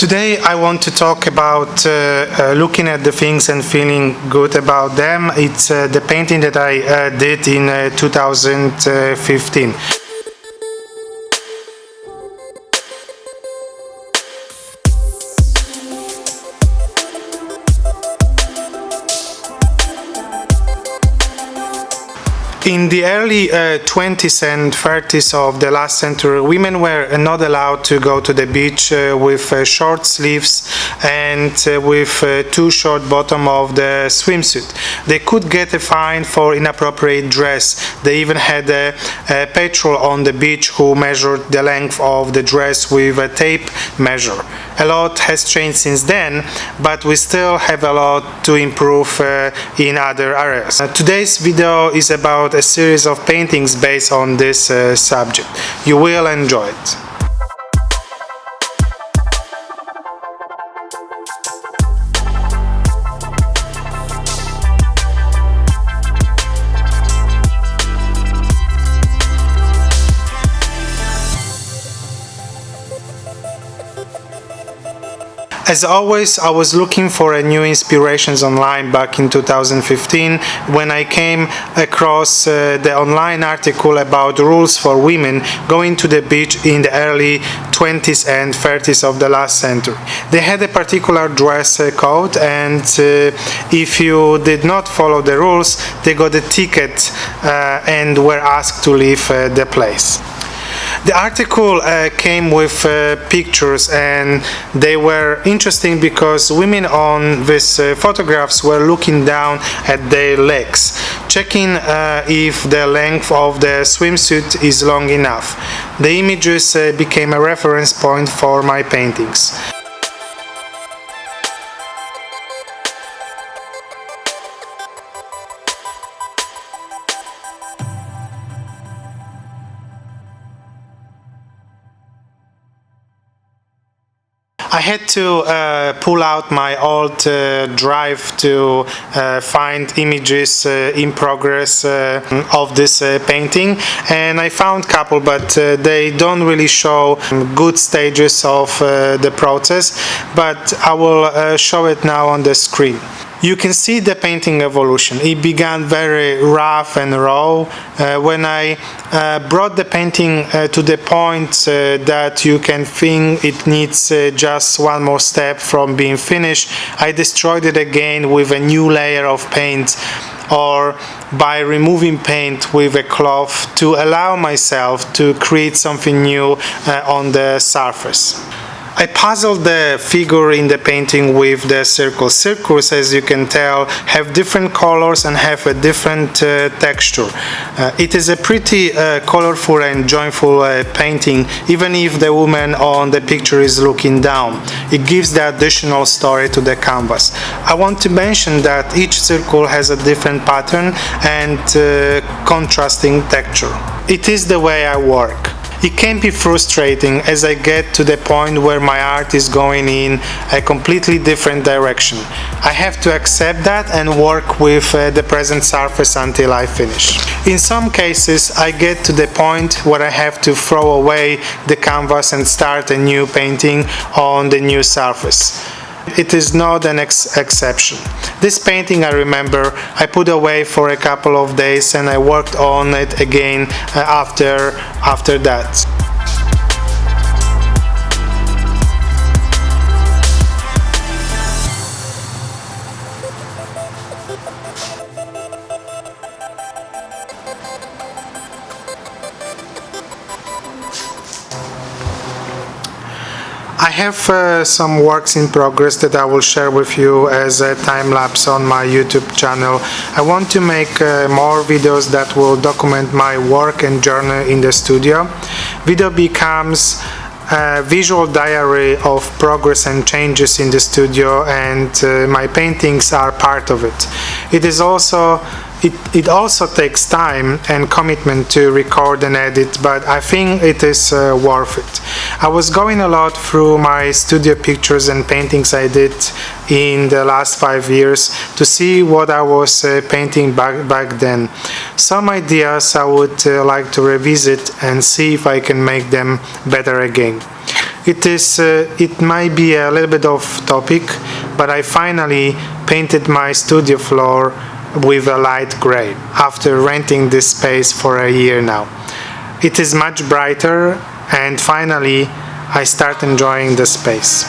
Today I want to talk about looking at the things and feeling good about them. It's the painting that I did in 2015. In the early 20s and 30s of the last century, women were not allowed to go to the beach with short sleeves and with too short bottom of the swimsuit. They could get a fine for inappropriate dress. They even had a patrol on the beach who measured the length of the dress with a tape measure. A lot has changed since then, but we still have a lot to improve in other areas. Today's video is about a series of paintings based on this subject. You will enjoy it. As always, I was looking for new inspirations online back in 2015 when I came across the online article about rules for women going to the beach in the early 20s and 30s of the last century. They had a particular dress code, and if you did not follow the rules, they got a ticket and were asked to leave the place. The article came with pictures, and they were interesting because women on these photographs were looking down at their legs, checking if the length of the swimsuit is long enough. The images became a reference point for my paintings. I had to pull out my old drive to find images in progress of this painting, and I found a couple, but they don't really show good stages of the process, but I will show it now on the screen. You can see the painting evolution. It began very rough and raw. When I brought the painting to the point that you can think it needs just one more step from being finished, I destroyed it again with a new layer of paint, or by removing paint with a cloth to allow myself to create something new on the surface. I puzzled the figure in the painting with the circles. Circles, as you can tell, have different colors and have a different texture. It is a pretty colorful and joyful painting, even if the woman on the picture is looking down. It gives the additional story to the canvas. I want to mention that each circle has a different pattern and contrasting texture. It is the way I work. It can be frustrating as I get to the point where my art is going in a completely different direction. I have to accept that and work with the present surface until I finish. In some cases, I get to the point where I have to throw away the canvas and start a new painting on the new surface. It is not an exception. This painting, I remember, I put away for a couple of days and I worked on it again after that. I have some works in progress that I will share with you as a time-lapse on my YouTube channel. I want to make more videos that will document my work and journey in the studio. Video becomes a visual diary of progress and changes in the studio, and my paintings are part of it. It also takes time and commitment to record and edit, but I think it is worth it. I was going a lot through my studio pictures and paintings I did in the last 5 years to see what I was painting back then. Some ideas I would like to revisit and see if I can make them better again. It might be a little bit off topic, but I finally painted my studio floor with a light gray after renting this space for a year now. It is much brighter, and finally I start enjoying the space.